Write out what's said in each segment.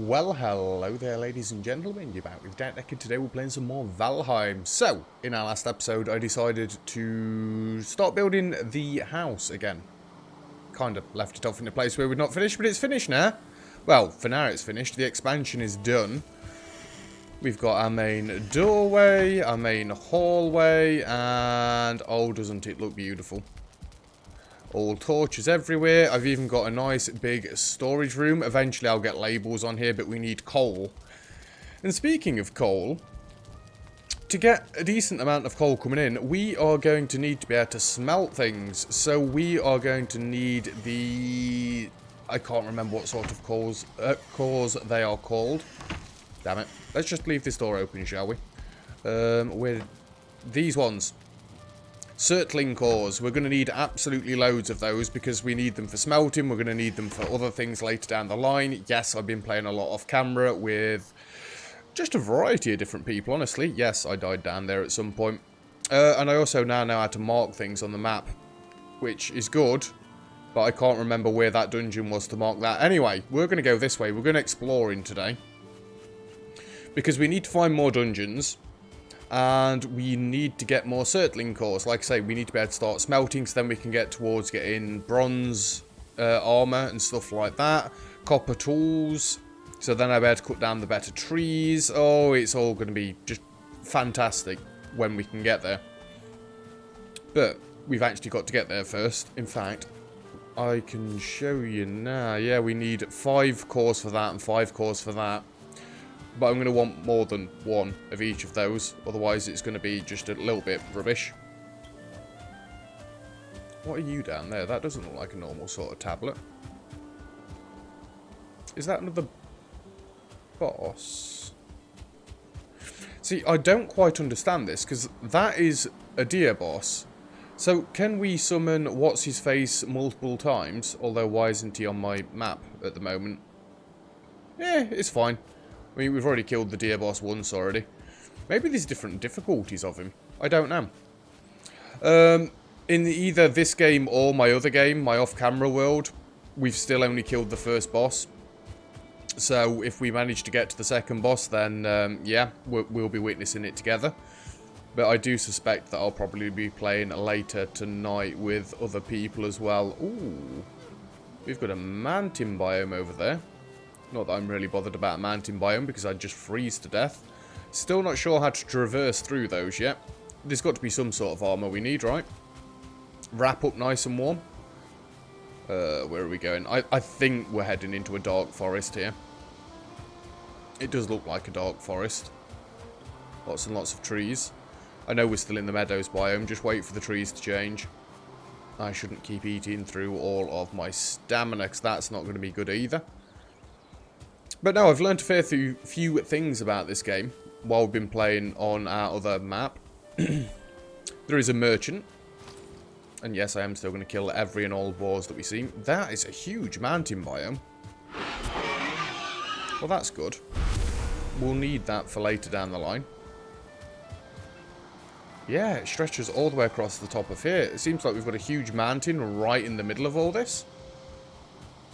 Well, hello there, ladies and gentlemen. You're back with Deck, and today we're playing some more Valheim. So, in our last episode, I decided to start building the house again. Kind of left it off in a place where we're not finished, but it's finished now. Well, for now it's finished. The expansion is done. We've got our main doorway, our main hallway, and oh, doesn't it look beautiful? All torches everywhere. I've even got a nice big storage room. Eventually I'll get labels on here, but we need coal. And speaking of coal, to get a decent amount of coal coming in, we are going to need to be able to smelt things. So we are going to need the... I can't remember what sort of cores they are called. Damn it. Let's just leave this door open, shall we? With these ones. Circling cores. We're going to need absolutely loads of those because we need them for smelting. We're going to need them for other things later down the line. Yes, I've been playing a lot off camera with just a variety of different people, honestly. Yes, I died down there at some point. And I also now know how to mark things on the map, which is good. But I can't remember where that dungeon was to mark that. Anyway, we're going to go this way. We're going exploring today. Because we need to find more dungeons. And we need to get more circling cores. Like I say, we need to be able to start smelting, so then we can get towards getting bronze armor and stuff like that. Copper tools. So then I'll be able to cut down the better trees. Oh, it's all going to be just fantastic when we can get there. But we've actually got to get there first. In fact, I can show you now. Yeah, we need 5 cores for that and 5 cores for that. But I'm going to want more than one of each of those. Otherwise, it's going to be just a little bit rubbish. What are you down there? That doesn't look like a normal sort of tablet. Is that another boss? See, I don't quite understand this, because that is a deer boss. So, can we summon What's-His-Face multiple times? Although, why isn't he on my map at the moment? It's fine. I mean, we've already killed the deer boss once already. Maybe there's different difficulties of him. I don't know. In either this game or my other game, my off-camera world, we've still only killed the first boss. So if we manage to get to the second boss, then yeah, we'll be witnessing it together. But I do suspect that I'll probably be playing later tonight with other people as well. Ooh, we've got a mountain biome over there. Not that I'm really bothered about a mountain biome because I'd just freeze to death. Still not sure how to traverse through those yet. There's got to be some sort of armor we need, right? Wrap up nice and warm. Where are we going? I think we're heading into a dark forest here. It does look like a dark forest. Lots and lots of trees. I know we're still in the meadows biome. Just wait for the trees to change. I shouldn't keep eating through all of my stamina because that's not going to be good either. But no, I've learned a fair few things about this game while we've been playing on our other map. There is a merchant. And yes, I am still going to kill every and all boars that we see. That is a huge mountain biome. Well, that's good. We'll need that for later down the line. Yeah, it stretches all the way across the top of here. It seems like we've got a huge mountain right in the middle of all this.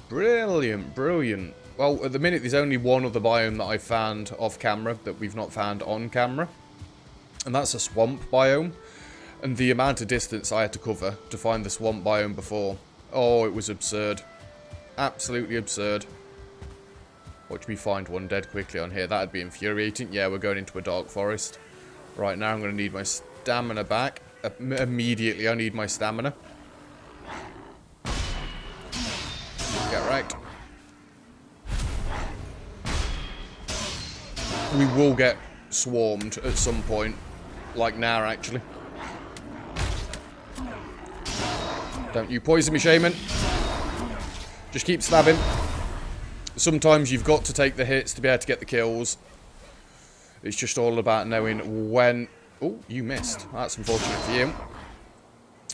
Brilliant, brilliant. Well, at the minute, there's only one other biome that I found off camera that we've not found on camera. And that's a swamp biome. And the amount of distance I had to cover to find the swamp biome before. Oh, it was absurd. Absolutely absurd. Watch me find one dead quickly on here. That'd be infuriating. Yeah, we're going into a dark forest. Right now, I'm going to need my stamina back. Immediately, I need my stamina. Get wrecked. We will get swarmed at some point. Like now, actually. Don't you poison me, Shaman. Just keep stabbing. Sometimes you've got to take the hits to be able to get the kills. It's just all about knowing when... Oh, you missed. That's unfortunate for you.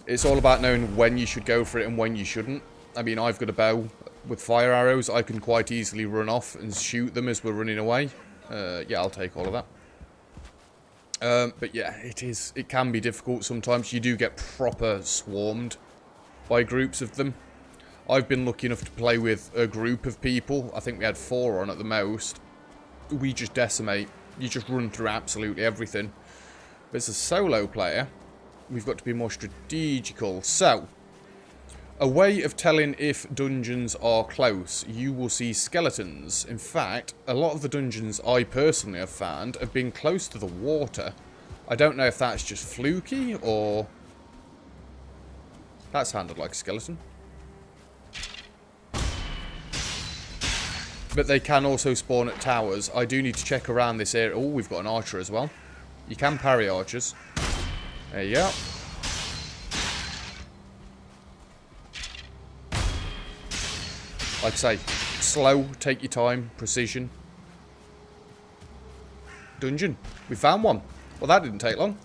It's all about knowing when you should go for it and when you shouldn't. I mean, I've got a bow with fire arrows. I can quite easily run off and shoot them as we're running away. Yeah, I'll take all of that. But yeah, it can be difficult sometimes. You do get proper swarmed by groups of them. I've been lucky enough to play with a group of people. I think we had 4 on at the most. We just decimate. You just run through absolutely everything. But as a solo player, we've got to be more strategical. So, a way of telling if dungeons are close, you will see skeletons. In fact, a lot of the dungeons I personally have found have been close to the water. I don't know if that's just fluky or... That sounded like a skeleton. But they can also spawn at towers. I do need to check around this area. Oh, we've got an archer as well. You can parry archers. There you go. Like I say, slow, take your time, precision. Dungeon. We found one. Well, that didn't take long.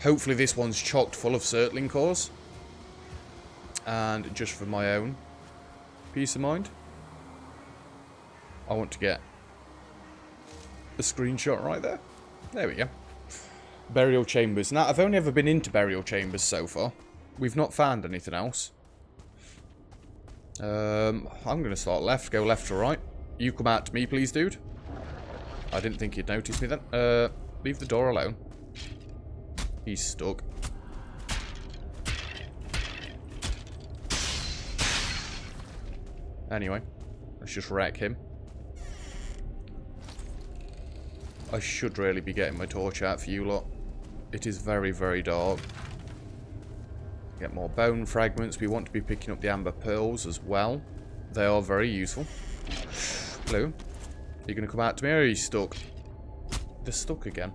Hopefully this one's chocked full of circling cores. And just for my own peace of mind, I want to get a screenshot right there. There we go. Burial chambers. Now, I've only ever been into burial chambers so far. We've not found anything else. I'm going to start left, go left to right. You come out to me, please, dude. I didn't think he'd notice me then. Leave the door alone. He's stuck. Anyway, let's just wreck him. I should really be getting my torch out for you lot. It is very, very dark. Get more bone fragments. We want to be picking up the amber pearls as well. They are very useful. Hello. Are you going to come out to me or are you stuck? They're stuck again.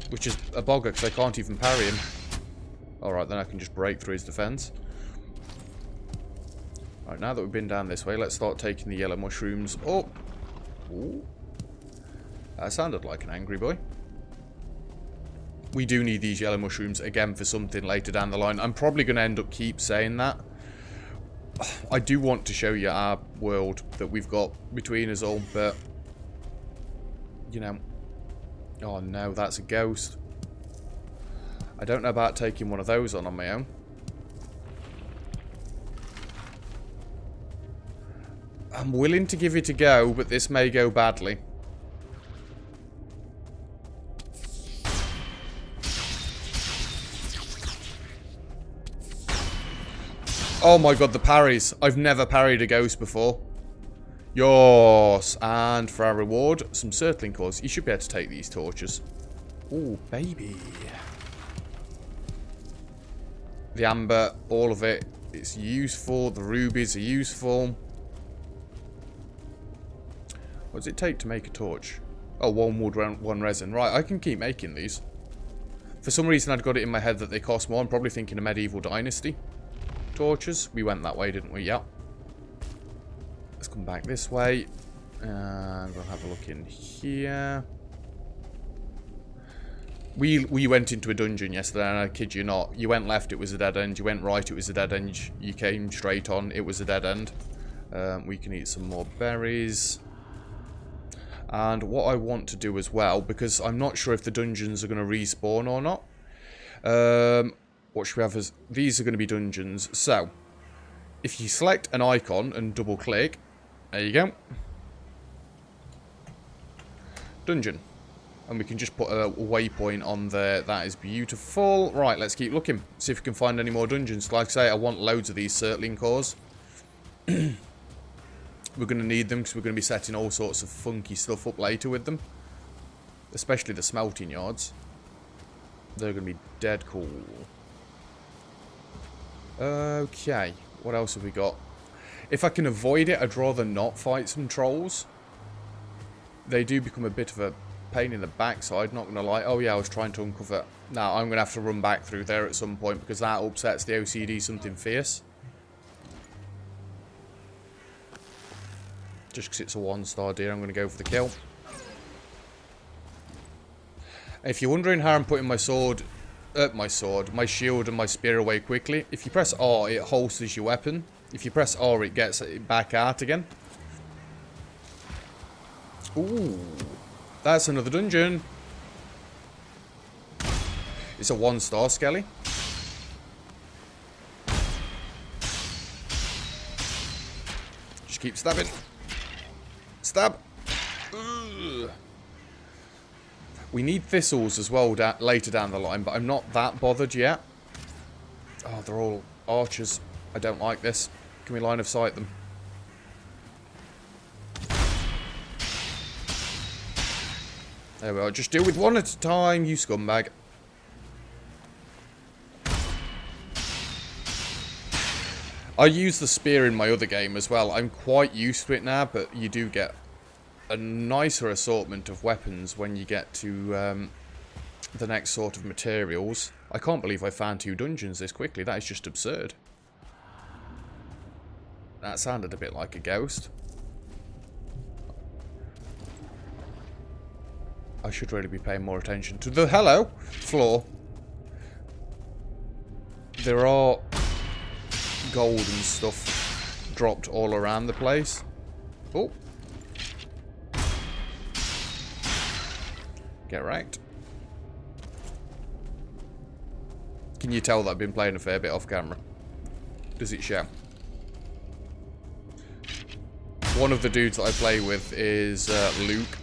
Which is a bogger because I can't even parry him. Alright, then I can just break through his defense. Alright, now that we've been down this way, let's start taking the yellow mushrooms up. Ooh. That sounded like an angry boy. We do need these yellow mushrooms again for something later down the line. I'm probably going to end up keep saying that. I do want to show you our world that we've got between us all, but... You know... Oh no, that's a ghost. I don't know about taking one of those on my own. I'm willing to give it a go, but this may go badly. Oh my god, the parries. I've never parried a ghost before. Yoss. And for our reward, some circling cores. You should be able to take these torches. Oh, baby. The amber, all of it. It's useful. The rubies are useful. What does it take to make a torch? Oh, 1 wood, 1 resin. Right, I can keep making these. For some reason, I'd got it in my head that they cost more. I'm probably thinking a medieval dynasty torches. We went that way, didn't we? Yep. Let's come back this way. And we'll have a look in here. We went into a dungeon yesterday, and I kid you not. You went left, it was a dead end. You went right, it was a dead end. You came straight on, it was a dead end. We can eat some more berries. And what I want to do as well, because I'm not sure if the dungeons are going to respawn or not. What should we have as... These are going to be dungeons. So, if you select an icon and double click, there you go. Dungeon. And we can just put a waypoint on there. That is beautiful. Right, let's keep looking. See if we can find any more dungeons. Like I say, I want loads of these circling cores. We're going to need them because we're going to be setting all sorts of funky stuff up later with them. Especially the smelting yards. They're going to be dead cool. Okay. What else have we got? If I can avoid it, I'd rather not fight some trolls. They do become a bit of a pain in the backside, not going to lie. Oh yeah, I was trying to uncover... Now, I'm going to have to run back through there at some point because that upsets the OCD something fierce. Just because it's a 1-star deer, I'm going to go for the kill. If you're wondering how I'm putting my shield and my spear away quickly, if you press R, it holsters your weapon. If you press R, it gets it back out again. Ooh, that's another dungeon. It's a 1-star skelly. keep stabbing. Stab. Ugh. We need thistles as well later down the line, but I'm not that bothered yet. Oh, they're all archers. I don't like this. Can we line of sight them? There we are. Just deal with one at a time, you scumbag. I use the spear in my other game as well. I'm quite used to it now, but you do get a nicer assortment of weapons when you get to the next sort of materials. I can't believe I found 2 dungeons this quickly. That is just absurd. That sounded a bit like a ghost. I should really be paying more attention to the floor. There are gold and stuff dropped all around the place. Oh. Get wrecked. Can you tell that I've been playing a fair bit off camera? Does it show? One of the dudes that I play with is Luke.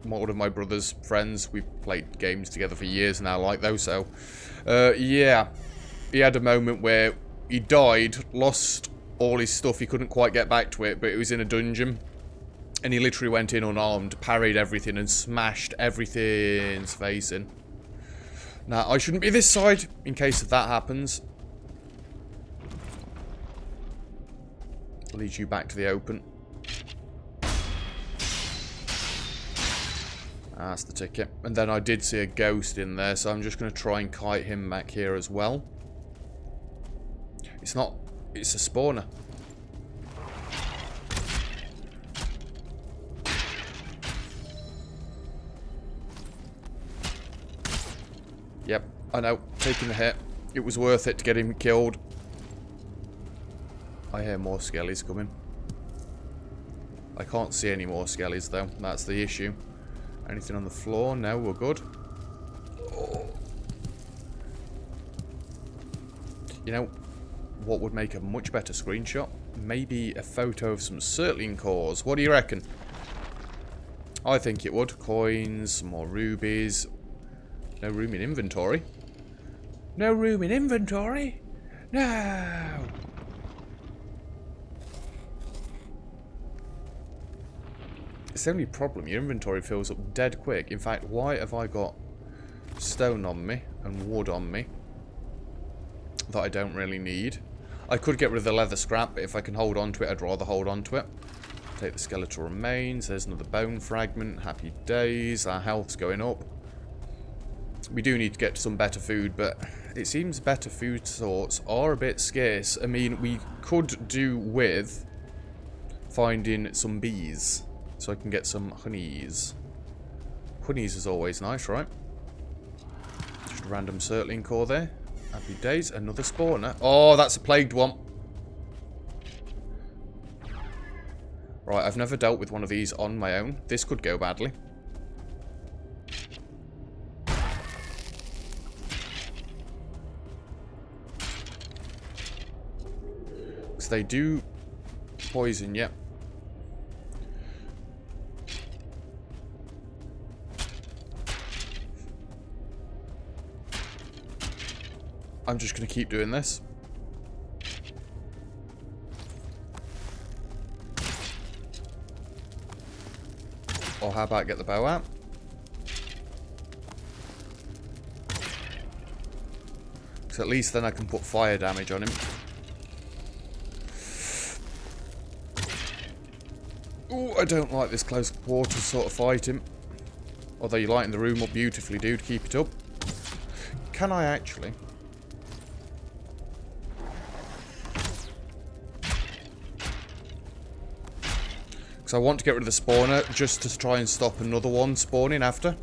One of my brother's friends. We've played games together for years now, like those. So, yeah. He had a moment where he died, lost all his stuff. He couldn't quite get back to it, but it was in a dungeon. And he literally went in unarmed, parried everything, and smashed everything's face in. Now, I shouldn't be this side, in case if that happens. Leads you back to the open. That's the ticket. And then I did see a ghost in there, so I'm just going to try and kite him back here as well. It's not... It's a spawner. Yep, I know. Taking the hit. It was worth it to get him killed. I hear more skellies coming. I can't see any more skellies, though. That's the issue. Anything on the floor? No, we're good. Oh. You know, what would make a much better screenshot? Maybe a photo of some circling cores. What do you reckon? I think it would. Coins, some more rubies. No room in inventory. No room in inventory? No! It's the only problem. Your inventory fills up dead quick. In fact, why have I got stone on me and wood on me that I don't really need? I could get rid of the leather scrap, but if I can hold on to it, I'd rather hold on to it. Take the skeletal remains. There's another bone fragment. Happy days. Our health's going up. We do need to get some better food, but it seems better food sorts are a bit scarce. I mean, we could do with finding some bees, so I can get some honeys. Honeys is always nice, right? Just a random circling core there. Happy days. Another spawner. Oh, that's a plagued one. Right, I've never dealt with one of these on my own. This could go badly. Because they do poison, yep. I'm just going to keep doing this. Or how about get the bow out? Because at least then I can put fire damage on him. Ooh, I don't like this close quarter sort of fighting. Although you're lighting the room up beautifully, dude. Keep it up. Can I actually... I want to get rid of the spawner just to try and stop another one spawning after.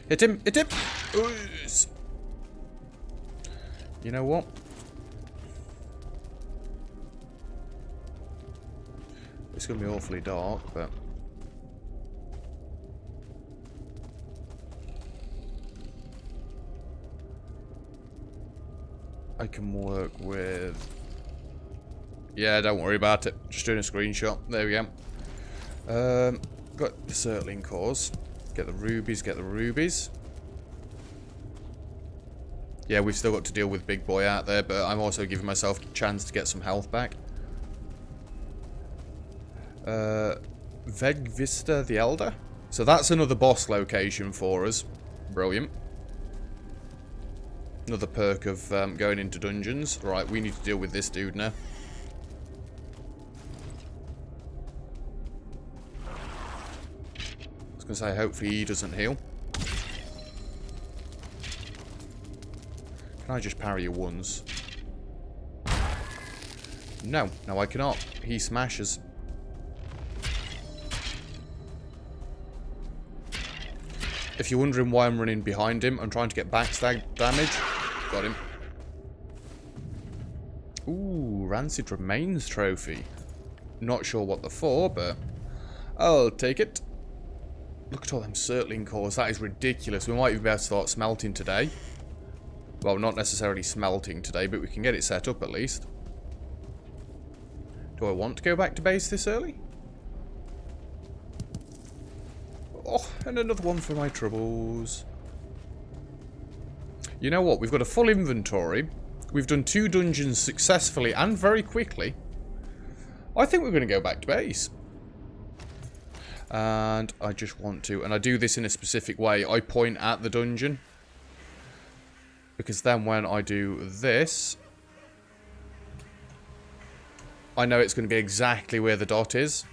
Hit him! Hit him! Ooze. You know what? It's going to be awfully dark, but... I can work with... Yeah, don't worry about it. Just doing a screenshot. There we go. Got the Surtling cores. Get the rubies, get the rubies. Yeah, we've still got to deal with Big Boy out there, but I'm also giving myself a chance to get some health back. Veg Vista the Elder. So that's another boss location for us. Brilliant. Another perk of going into dungeons. Right, we need to deal with this dude now. I was going to say, hopefully he doesn't heal. Can I just parry you once? No, no I cannot. He smashes. If you're wondering why I'm running behind him, I'm trying to get backstab damage. Got him. Ooh, Rancid Remains trophy. Not sure what they're for, but I'll take it. Look at all them Surtling cores. That is ridiculous. We might even be able to start smelting today. Well, not necessarily smelting today, but we can get it set up at least. Do I want to go back to base this early? Oh, and another one for my troubles. You know what? We've got a full inventory. We've done 2 dungeons successfully and very quickly. I think we're going to go back to base. And I just want to... And I do this in a specific way. I point at the dungeon. Because then when I do this, I know it's going to be exactly where the dot is.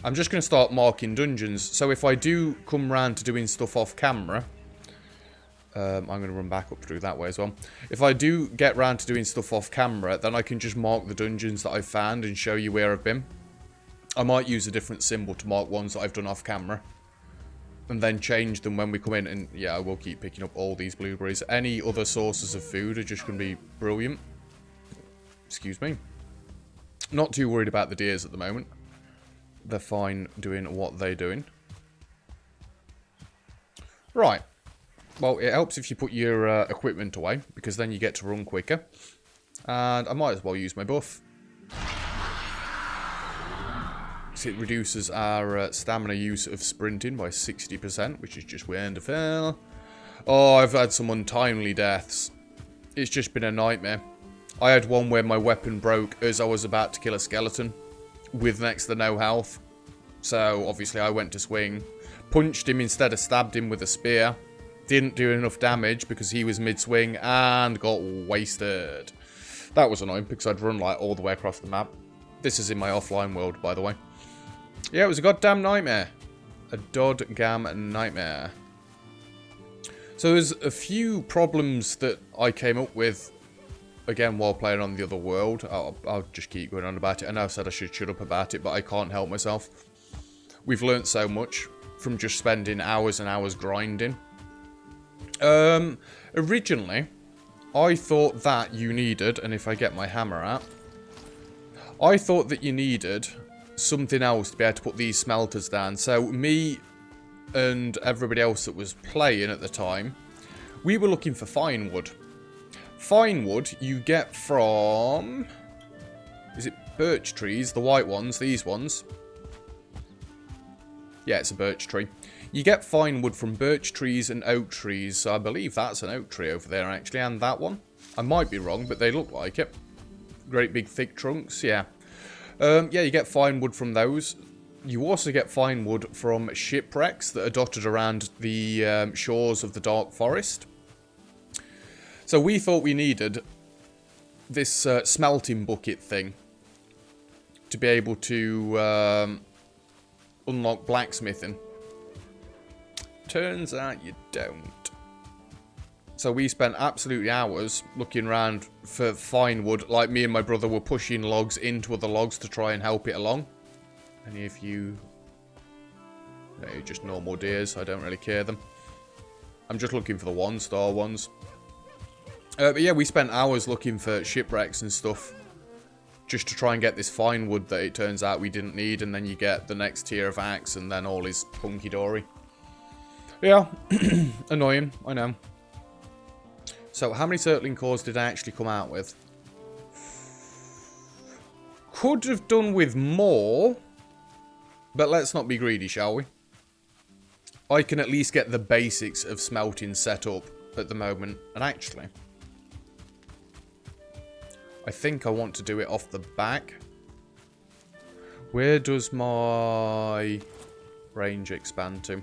I'm just going to start marking dungeons. So if I do come round to doing stuff off camera, I'm going to run back up through that way as well. If I do get round to doing stuff off camera, then I can just mark the dungeons that I've found and show you where I've been. I might use a different symbol to mark ones that I've done off camera. And then change them when we come in. And yeah, I will keep picking up all these blueberries. Any other sources of food are just going to be brilliant. Excuse me. Not too worried about the deers at the moment. They're fine doing what they're doing. Right. Well, it helps if you put your equipment away. Because then you get to run quicker. And I might as well use my buff. It reduces our stamina use of sprinting by 60%, which is just wonderful. Oh, I've had some untimely deaths. It's just been a nightmare. I had one where my weapon broke as I was about to kill a skeleton with next to no health. So, obviously, I went to swing. Punched him instead of stabbed him with a spear. Didn't do enough damage because he was mid-swing and got wasted. That was annoying because I'd run like all the way across the map. This is in my offline world, by the way. Yeah, it was a goddamn nightmare. A dodgam nightmare. So there's a few problems that I came up with, again, while playing on the other world. I'll just keep going on about it. I know I said I should shut up about it, but I can't help myself. We've learnt so much from just spending hours and hours grinding. Originally, I thought that you needed, and if I get my hammer out, I thought that you needed something else to be able to put these smelters down. So me and everybody else that was playing at the time, we were looking for fine wood. Fine wood you get from... Is it birch trees? The white ones, these ones. Yeah, it's a birch tree. You get fine wood from birch trees and oak trees. So I believe that's an oak tree over there, actually, and that one. I might be wrong, but they look like it. Great big thick trunks, yeah. Yeah, you get fine wood from those. You also get fine wood from shipwrecks that are dotted around the shores of the Dark Forest. So we thought we needed this smelting bucket thing to be able to unlock blacksmithing. Turns out you don't. So we spent absolutely hours looking around for fine wood. Like me and my brother were pushing logs into other logs to try and help it along. Any of you... No, you're just normal deers. I don't really care them. I'm just looking for the 1-star ones. But yeah, we spent hours looking for shipwrecks and stuff. Just to try and get this fine wood that it turns out we didn't need. And then you get the next tier of axe and then all is hunky-dory. Yeah, annoying, I know. So, how many Surtling cores did I actually come out with? could have done with more, but let's not be greedy, shall we? I can at least get the basics of smelting set up at the moment. And actually, I think I want to do it off the back. Where does my range expand to?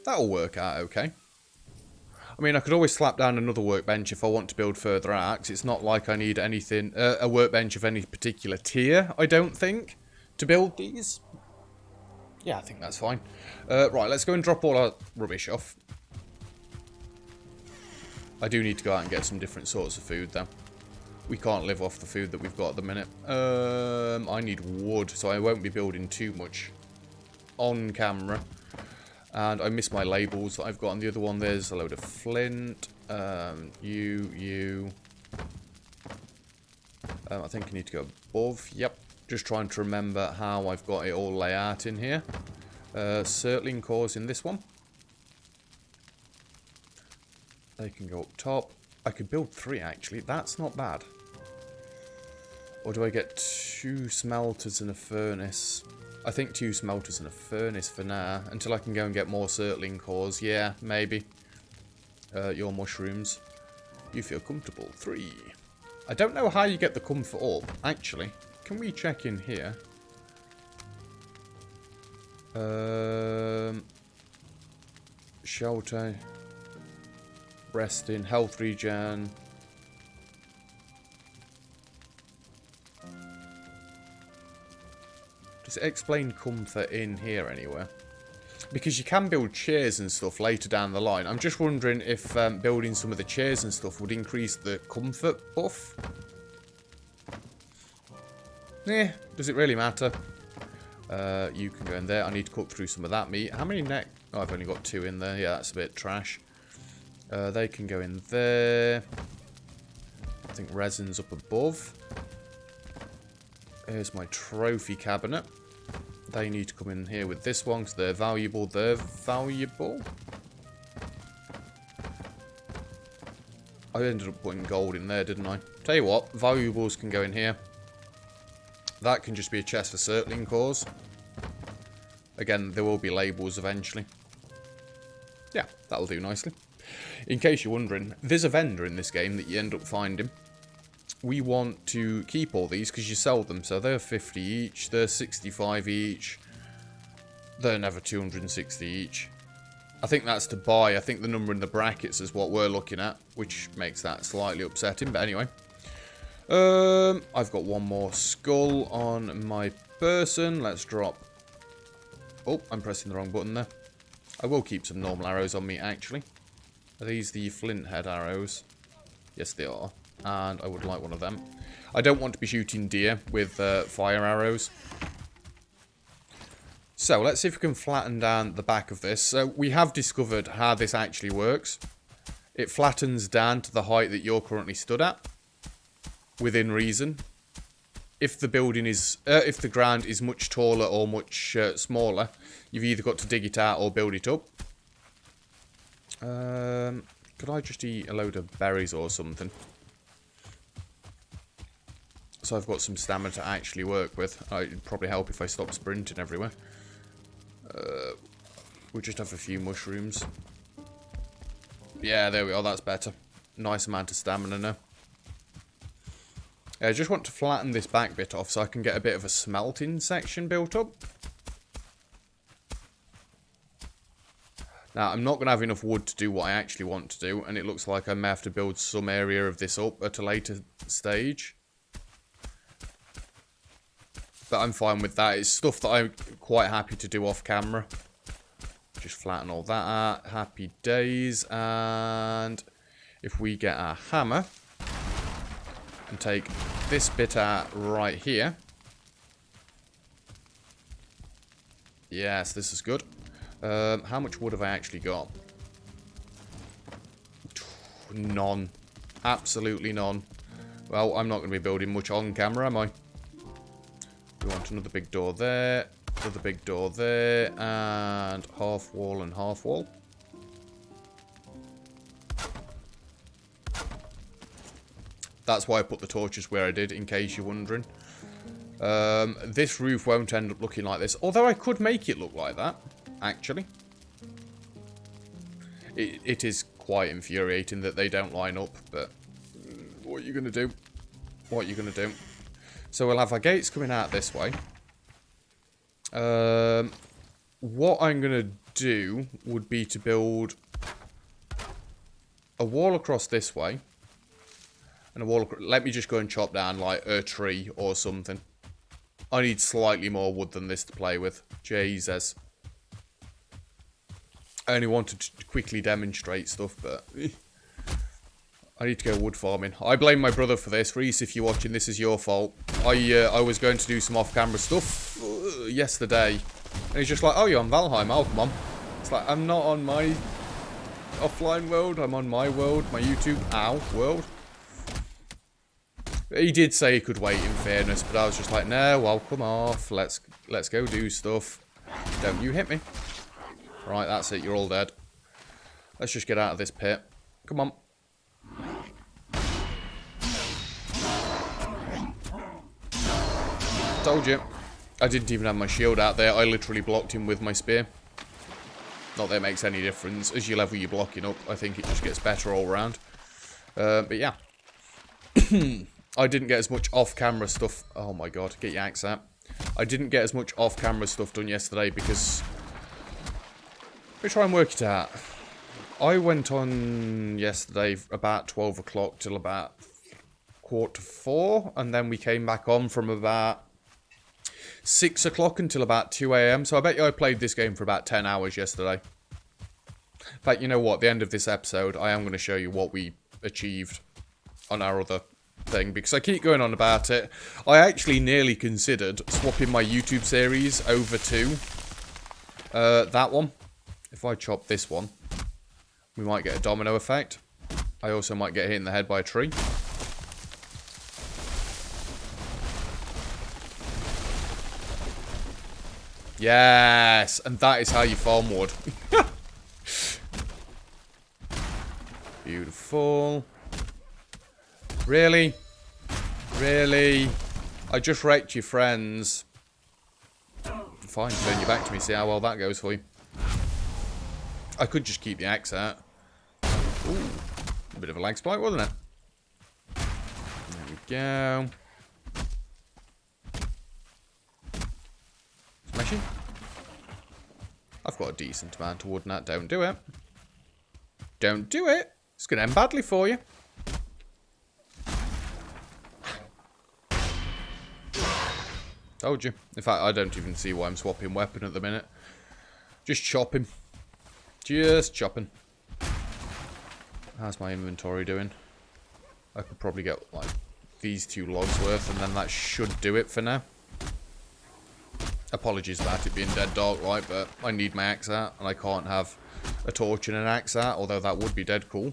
That'll work out okay. I mean, I could always slap down another workbench if I want to build further arcs. It's not like I need anything, a workbench of any particular tier, I don't think, to build these. Yeah, I think that's fine. Right, let's go and drop all our rubbish off. I do need to go out and get some different sorts of food, though. We can't live off the food that we've got at the minute. I need wood, so I won't be building too much on camera. And I missed my labels that I've got on the other one. There's a load of flint. I think I need to go above. Yep. Just trying to remember how I've got it all laid out in here. Circling cores in this one. They can go up top. I could build 3 actually. That's not bad. Or do I get 2 smelters and a furnace? I think 2 smelters and a furnace for now. Until I can go and get more circling cores. Yeah, maybe. Your mushrooms. You feel comfortable. 3. I don't know how you get the comfort up, actually. Can we check in here? Shelter. Resting. Health regen. Does it explain comfort in here anywhere? Because you can build chairs and stuff later down the line. I'm just wondering if building some of the chairs and stuff would increase the comfort buff. Eh, does it really matter? You can go in there. I need to cook through some of that meat. How many neck? Oh, I've only got 2 in there. Yeah, that's a bit trash. They can go in there. I think resin's up above. Here's my trophy cabinet. They need to come in here with this one because they're valuable. They're valuable. I ended up putting gold in there, didn't I? Tell you what, valuables can go in here. That can just be a chest for circling cores. Again, there will be labels eventually. Yeah, that'll do nicely. In case you're wondering, there's a vendor in this game that you end up finding. We want to keep all these because you sell them. So they're 50 each, they're 65 each. They're never 260 each. I think that's to buy. I think the number in the brackets is what we're looking at, which makes that slightly upsetting. But anyway. I've got one more skull on my person. Let's drop. Oh, I'm pressing the wrong button there. I will keep some normal arrows on me, actually. Are these the flint head arrows? Yes, they are. And I would like one of them. I don't want to be shooting deer with fire arrows. So, let's see if we can flatten down the back of this. So, we have discovered how this actually works. It flattens down to the height that you're currently stood at. Within reason. If the building is, if the ground is much taller or much smaller, you've either got to dig it out or build it up. Could I just eat a load of berries or something? So I've got some stamina to actually work with. It'd probably help if I stop sprinting everywhere. We'll just have a few mushrooms. Yeah, there we are. That's better. Nice amount of stamina now. I just want to flatten this back bit off so I can get a bit of a smelting section built up. Now, I'm not going to have enough wood to do what I actually want to do, and it looks like I may have to build some area of this up at a later stage. But I'm fine with that. It's stuff that I'm quite happy to do off camera. Just flatten all that out. Happy days. And if we get our hammer and take this bit out right here. Yes, this is good. How much wood have I actually got? None. Absolutely none. Well, I'm not going to be building much on camera, am I? We want another big door there, another big door there, and half wall and half wall. That's why I put the torches where I did, in case you're wondering. This roof won't end up looking like this. Although I could make it look like that, actually. It is quite infuriating that they don't line up, but what are you going to do? What are you going to do? So we'll have our gates coming out this way. What I'm going to do would be to build a wall across this way. And a wall across... Let me just go and chop down, like, a tree or something. I need slightly more wood than this to play with. Jesus. I only wanted to quickly demonstrate stuff, but... I need to go wood farming. I blame my brother for this. Reese, if you're watching, this is your fault. I was going to do some off-camera stuff yesterday. And he's just like, oh, you're on Valheim. Oh, come on. It's like, I'm not on my offline world. I'm on my world. My YouTube, world. He did say he could wait, in fairness. But I was just like, no, well, come off. Let's go do stuff. Don't you hit me. Right, that's it. You're all dead. Let's just get out of this pit. Come on. Told you. I didn't even have my shield out there. I literally blocked him with my spear. Not that it makes any difference. As you level your blocking up, I think it just gets better all around. But yeah. I didn't get as much off-camera stuff. Oh my god, get your axe out. I didn't get as much off-camera stuff done yesterday because... Let me try and work it out. I went on yesterday about 12 o'clock till about 3:45. And then we came back on from about 6 o'clock until about 2 AM. So I bet you I played this game for about 10 hours yesterday. In fact, you know what? At the end of this episode, I am going to show you what we achieved on our other thing. Because I keep going on about it. I actually nearly considered swapping my YouTube series over to that one. If I chop this one, we might get a domino effect. I also might get hit in the head by a tree. Yes, and that is how you farm wood. Beautiful. Really? Really? I just wrecked your friends. Fine, turn you back to me, see how well that goes for you. I could just keep the axe out. Ooh, a bit of a lag spike, wasn't it? There we go. Smashing. I've got a decent amount of wood now. Don't do it. Don't do it. It's going to end badly for you. Told you. In fact, I don't even see why I'm swapping weapon at the minute. Just chopping. Just chopping. How's my inventory doing? I could probably get, like, these 2 logs worth, and then that should do it for now. Apologies about it being dead dark, right, but I need my axe out, and I can't have a torch and an axe out, although that would be dead cool.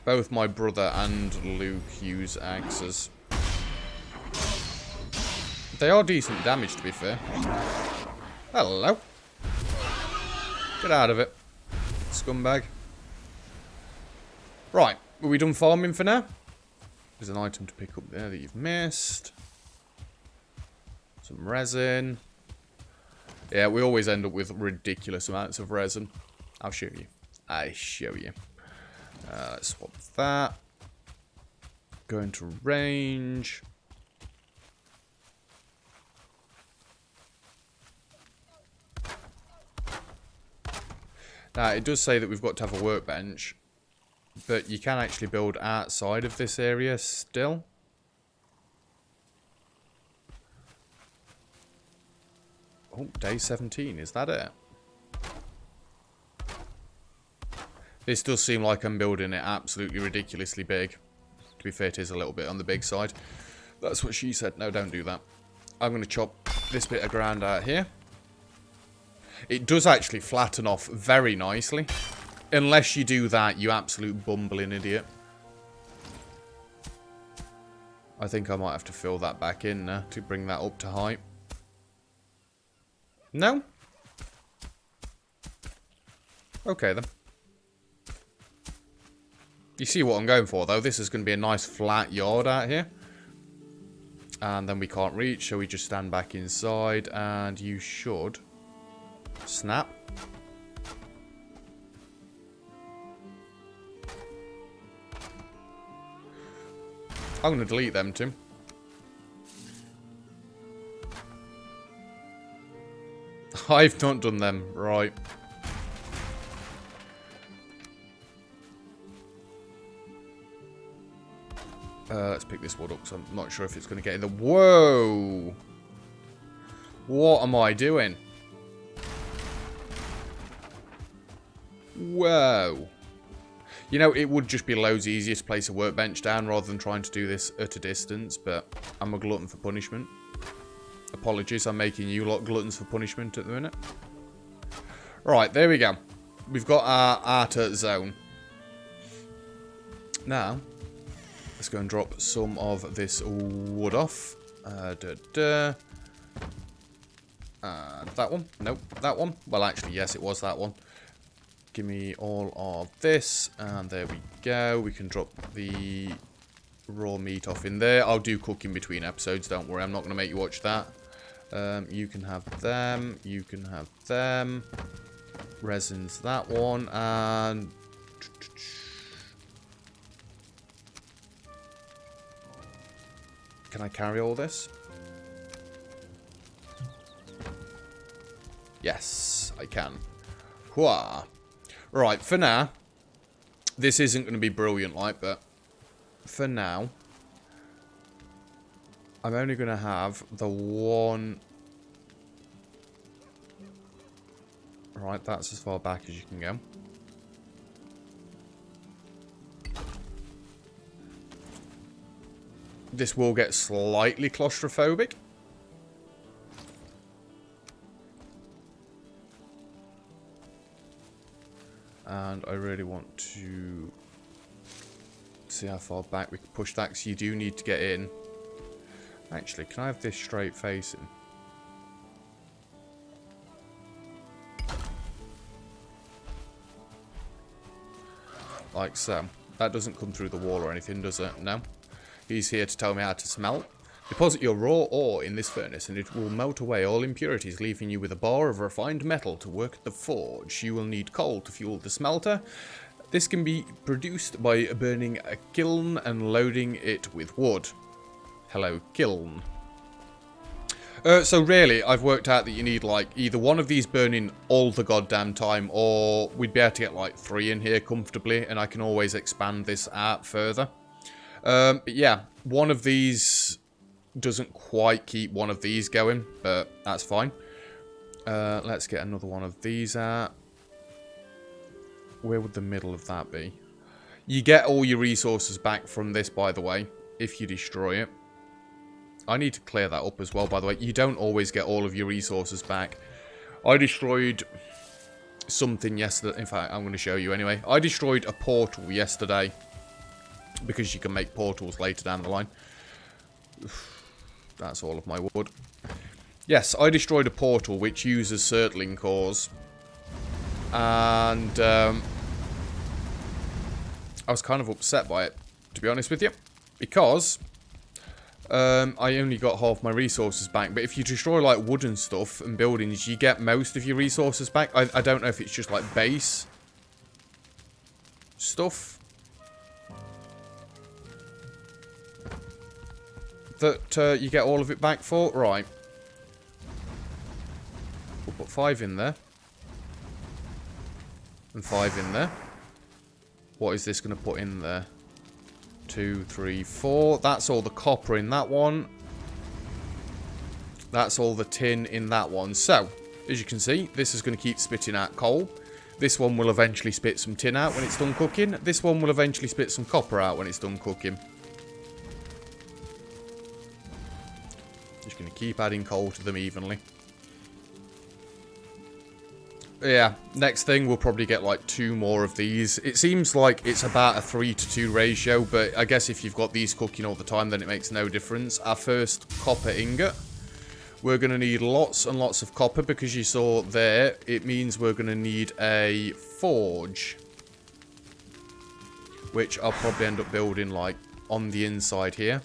Both my brother and Luke use axes. They are decent damage, to be fair. Hello. Get out of it, scumbag. Right, are we done farming for now? There's an item to pick up there that you've missed. Some resin. Yeah, we always end up with ridiculous amounts of resin. I'll show you. I show you. Let's swap that. Go into range. Now, it does say that we've got to have a workbench. But you can actually build outside of this area still. Oh, day 17. Is that it? This does seem like I'm building it absolutely ridiculously big. To be fair, it is a little bit on the big side. That's what she said. No, don't do that. I'm going to chop this bit of ground out here. It does actually flatten off very nicely. Unless you do that, you absolute bumbling idiot. I think I might have to fill that back in now to bring that up to height. No? Okay, then. You see what I'm going for, though. This is going to be a nice flat yard out here. And then we can't reach, so we just stand back inside. And you should snap. I'm going to delete them, Tim. I've not done them. Right. Let's pick this wood up, because I'm not sure if it's going to get in the... Whoa! What am I doing? Whoa. You know, it would just be loads easier to place a workbench down rather than trying to do this at a distance, but I'm a glutton for punishment. Apologies, I'm making you lot gluttons for punishment at the minute. Right, there we go. We've got our outer zone. Now, let's go and drop some of this wood off. That one. Nope, that one. Well, actually, yes, it was that one. Give me all of this, and there we go. We can drop the raw meat off in there. I'll do cooking between episodes, don't worry. I'm not going to make you watch that. You can have them. You can have them. Resins, that one. And... Can I carry all this? Yes, I can. Hooah. Right, for now, this isn't going to be brilliant, like, but for now, I'm only going to have the one... Right, that's as far back as you can go. This will get slightly claustrophobic. And I really want to see how far back we can push that, because you do need to get in. Actually, can I have this straight facing? Like so. That doesn't come through the wall or anything, does it? No. He's here to tell me how to smelt. Deposit your raw ore in this furnace and it will melt away all impurities, leaving you with a bar of refined metal to work at the forge. You will need coal to fuel the smelter. This can be produced by burning a kiln and loading it with wood. Hello, kiln. So really, I've worked out that you need like either one of these burning all the goddamn time, or we'd be able to get like 3 in here comfortably, and I can always expand this out further. But yeah, one of these doesn't quite keep one of these going, but that's fine. Let's get another one of these out. Where would the middle of that be? You get all your resources back from this, by the way, if you destroy it. I need to clear that up as well, by the way. You don't always get all of your resources back. I destroyed something yesterday. In fact, I'm going to show you anyway. I destroyed a portal yesterday, because you can make portals later down the line. That's all of my wood. Yes, I destroyed a portal which uses Surtling cores. And I was kind of upset by it, to be honest with you. Because I only got half my resources back. But if you destroy like wooden stuff and buildings, you get most of your resources back. I don't know if it's just like base stuff that you get all of it back for. Right. We'll put 5 in there. And 5 in there. What is this going to put in there? 2, 3, 4. That's all the copper in that one. That's all the tin in that one. So, as you can see, this is going to keep spitting out coal. This one will eventually spit some tin out when it's done cooking. This one will eventually spit some copper out when it's done cooking. Just going to keep adding coal to them evenly. Yeah, next thing we'll probably get like 2 more of these. It seems like it's about a 3-to-2 ratio, but I guess if you've got these cooking all the time, then it makes no difference. Our first copper ingot We're going to need lots and lots of copper because you saw there, it means we're going to need a forge. Which I'll probably end up building like on the inside here.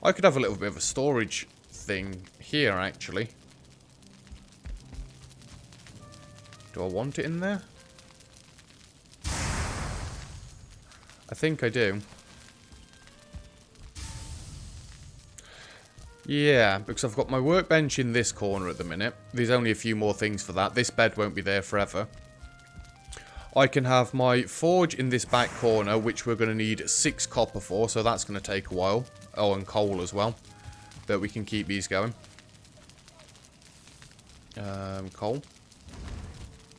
I could have a little bit of a storage thing here actually. Do I want it in there? I think I do. Yeah, because I've got my workbench in this corner at the minute. There's only a few more things for that. This bed won't be there forever. I can have my forge in this back corner, which we're going to need 6 copper for, so that's going to take a while. Oh, and coal as well. But we can keep these going. Coal.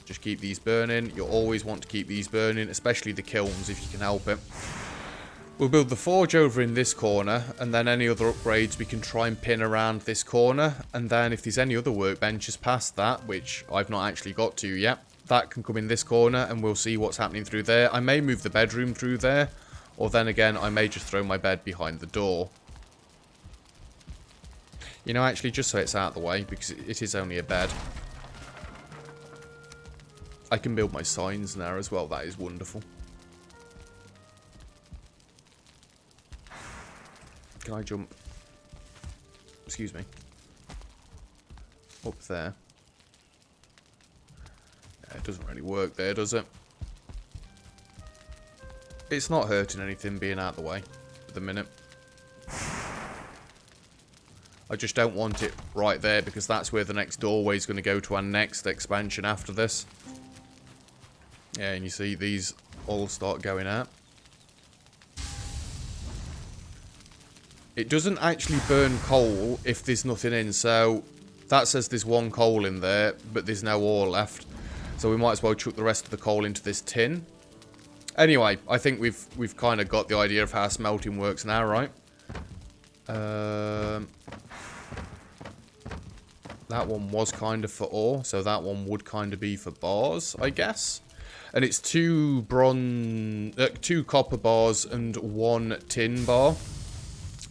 Just keep these burning. You'll always want to keep these burning, especially the kilns if you can help it. We'll build the forge over in this corner, and then any other upgrades we can try and pin around this corner. And then if there's any other workbenches past that, which I've not actually got to yet, that can come in this corner, and we'll see what's happening through there. I may move the bedroom through there, or then again, I may just throw my bed behind the door. You know, actually, just so it's out of the way, because it is only a bed. I can build my signs now as well. That is wonderful. Can I jump? Excuse me. Up there. Yeah, it doesn't really work there, does it? It's not hurting anything being out of the way at the minute. I just don't want it right there because that's where the next doorway is going to go to our next expansion after this. Yeah, and you see these all start going out. It doesn't actually burn coal if there's nothing in, so that says there's 1 coal in there, but there's no ore left. So we might as well chuck the rest of the coal into this tin. Anyway, I think we've kind of got the idea of how smelting works now, right? That one was kind of for ore, so that one would kind of be for bars, I guess. And it's 2 copper bars and 1 tin bar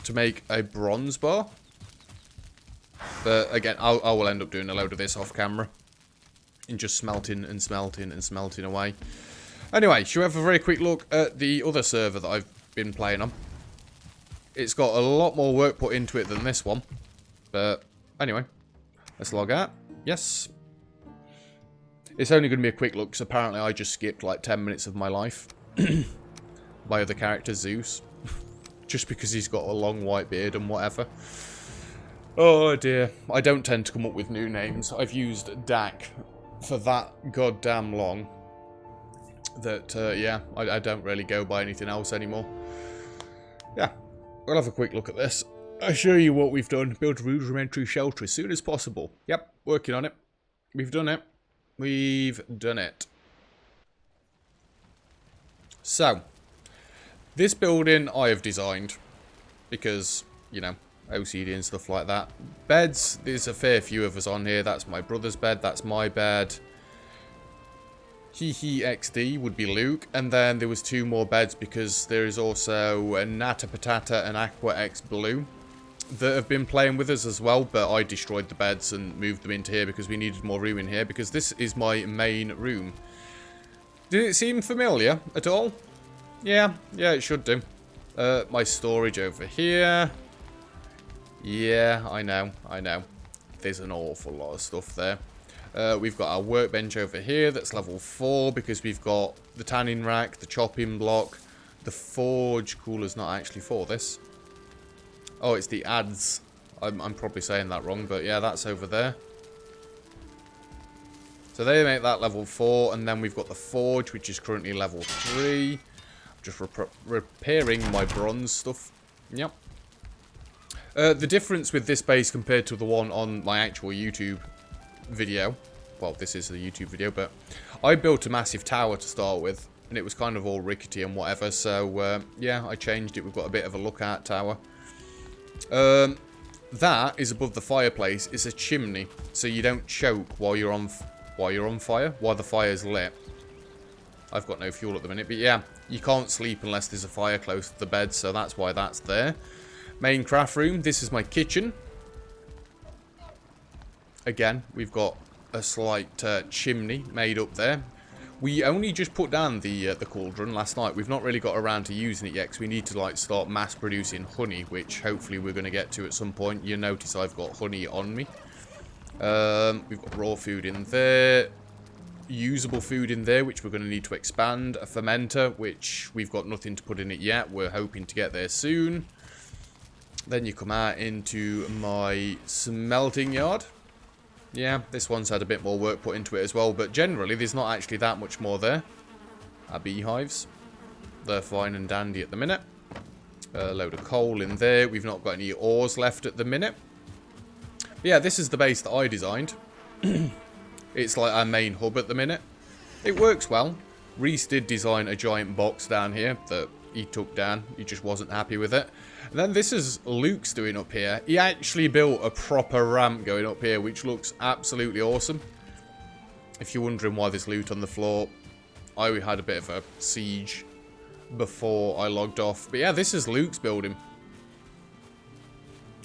to make a bronze bar. But again, I will end up doing a load of this off camera. And just smelting and smelting and smelting away. Anyway, should we have a very quick look at the other server that I've been playing on? It's got a lot more work put into it than this one. But anyway, let's log out. Yes. It's only going to be a quick look because apparently I just skipped like 10 minutes of my life. My other character, Zeus. Just because he's got a long white beard and whatever. Oh dear. I don't tend to come up with new names. I've used Dak for that goddamn long. That, yeah, I don't really go by anything else anymore. Yeah, we'll have a quick look at this. I'll show you what we've done. Build a rudimentary shelter as soon as possible. Yep, working on it. We've done it. We've done it. So, this building I have designed because, you know, OCD and stuff like that. Beds, there's a fair few of us on here. That's my brother's bed, that's my bed. Hehe XD would be Luke, and then there was 2 more beds because there is also a Nata Patata and Aqua X Blue that have been playing with us as well, but I destroyed the beds and moved them into here because we needed more room in here because this is my main room. Did it seem familiar at all? Yeah, it should do. My storage over here. Yeah, I know. There's an awful lot of stuff there. We've got our workbench over here that's level 4 because we've got the tanning rack, the chopping block, the forge cooler's not actually for this. Oh, it's the ads. I'm probably saying that wrong, but yeah, that's over there. So they make that level 4, and then we've got the forge, which is currently level 3. Just repairing my bronze stuff. Yep. The difference with this base compared to the one on my actual YouTube video, well, this is the YouTube video, but I built a massive tower to start with, and it was kind of all rickety and whatever, so yeah, I changed it. We've got a bit of a lookout tower. That is above the fireplace. It's a chimney, so you don't choke while you're on fire, while the fire's lit. I've got no fuel at the minute, but yeah, you can't sleep unless there's a fire close to the bed, so that's why that's there. Main craft room. This is my kitchen. Again, we've got a slight chimney made up there. We only just put down the cauldron last night. We've not really got around to using it yet because we need to like start mass producing honey, which hopefully we're going to get to at some point. You notice I've got honey on me. We've got raw food in there. Usable food in there, which we're going to need to expand. A fermenter, which we've got nothing to put in it yet. We're hoping to get there soon. Then you come out into my smelting yard. Yeah, this one's had a bit more work put into it as well, but generally there's not actually that much more there. Our beehives. They're fine and dandy at the minute. A load of coal in there. We've not got any ores left at the minute. But yeah, this is the base that I designed. It's like our main hub at the minute. It works well. Reese did design a giant box down here that he took down. He just wasn't happy with it. And then this is Luke's doing up here. He actually built a proper ramp going up here, which looks absolutely awesome. If you're wondering why there's loot on the floor, I had a bit of a siege before I logged off. But yeah, this is Luke's building.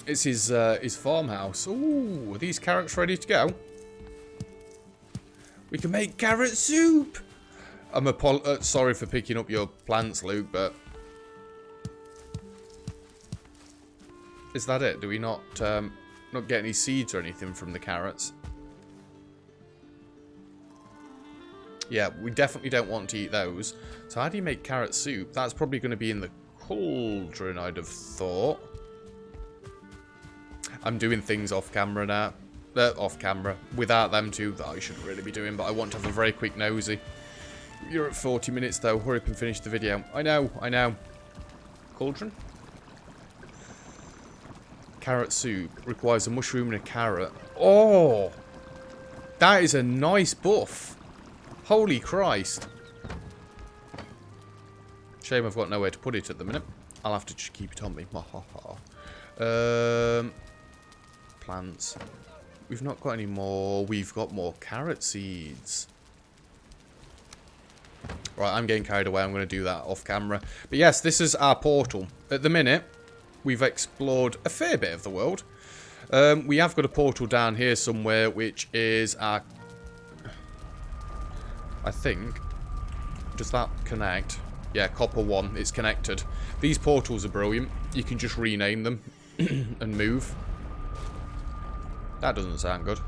It's his farmhouse. Ooh, are these carrots ready to go? We can make carrot soup! I'm sorry for picking up your plants, Luke, but... Is that it? Do we not get any seeds or anything from the carrots? Yeah, we definitely don't want to eat those. So how do you make carrot soup? That's probably going to be in the cauldron, I'd have thought. I'm doing things off camera now. Off camera. Without them two that I shouldn't really be doing, but I want to have a very quick nosy. You're at 40 minutes though. Hurry up and finish the video. I know. Cauldron? Carrot soup requires a mushroom and a carrot. Oh! That is a nice buff. Holy Christ. Shame I've got nowhere to put it at the minute. I'll have to just keep it on me. Plants. We've not got any more. We've got more carrot seeds. Right, I'm getting carried away. I'm going to do that off camera. But yes, this is our portal. At the minute, we've explored a fair bit of the world. We have got a portal down here somewhere, which is our... I think... Does that connect? Yeah, copper 1. It's connected. These portals are brilliant. You can just rename them and move. That doesn't sound good.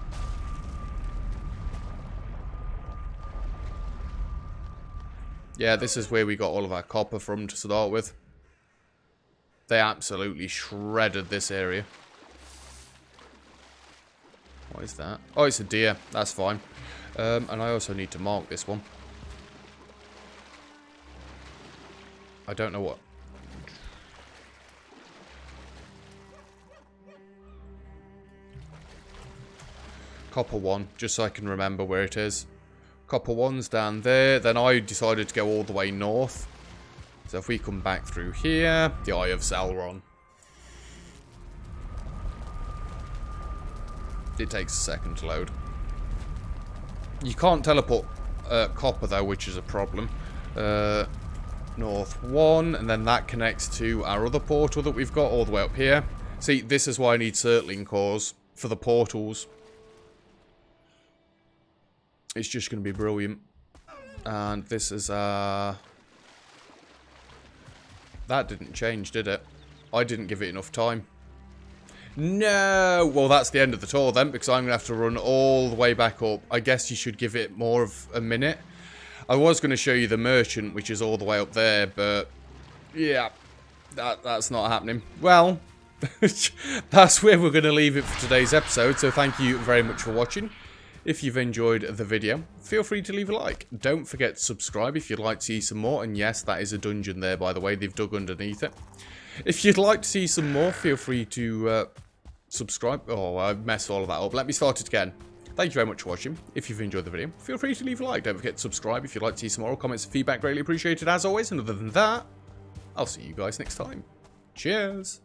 Yeah, this is where we got all of our copper from to start with. They absolutely shredded this area. What is that? Oh, it's a deer. That's fine. And I also need to mark this one. I don't know what. Copper 1, just so I can remember where it is. Copper 1's down there. Then I decided to go all the way north. So if we come back through here, the Eye of Sauron. It takes a second to load. You can't teleport copper though, which is a problem. North 1, and then that connects to our other portal that we've got all the way up here. See, this is why I need circling cores for the portals. It's just going to be brilliant. And this is that didn't change, did it? I didn't give it enough time. No! Well, that's the end of the tour then, because I'm going to have to run all the way back up. I guess you should give it more of a minute. I was going to show you the merchant, which is all the way up there, but yeah, that's not happening. Well, that's where we're going to leave it for today's episode, so thank you very much for watching. If you've enjoyed the video, feel free to leave a like. Don't forget to subscribe if you'd like to see some more. And yes, that is a dungeon there, by the way. They've dug underneath it. If you'd like to see some more, feel free to subscribe. Oh, I messed all of that up. Let me start it again. Thank you very much for watching. If you've enjoyed the video, feel free to leave a like. Don't forget to subscribe if you'd like to see some more. Comments and feedback greatly appreciated as always. And other than that, I'll see you guys next time. Cheers.